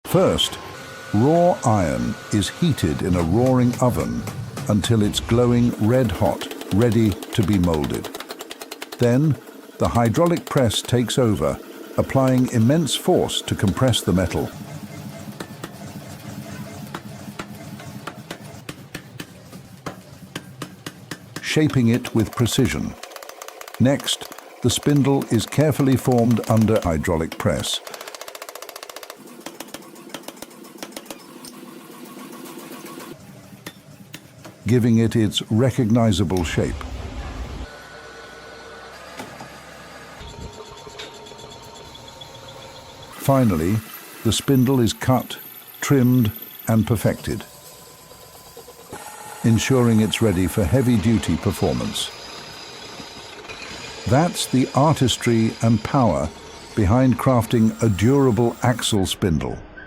First, raw iron is heated in a roaring oven until it's glowing red hot, ready to be molded. Then, the hydraulic press takes over, applying immense force to compress the metal. Shaping it with precision. Next, the spindle is carefully formed under hydraulic press. Giving it its recognizable shape. Finally, the spindle is cut, trimmed, and perfected, ensuring it's ready for heavy-duty performance. That's the artistry and power behind crafting a durable axle spindle.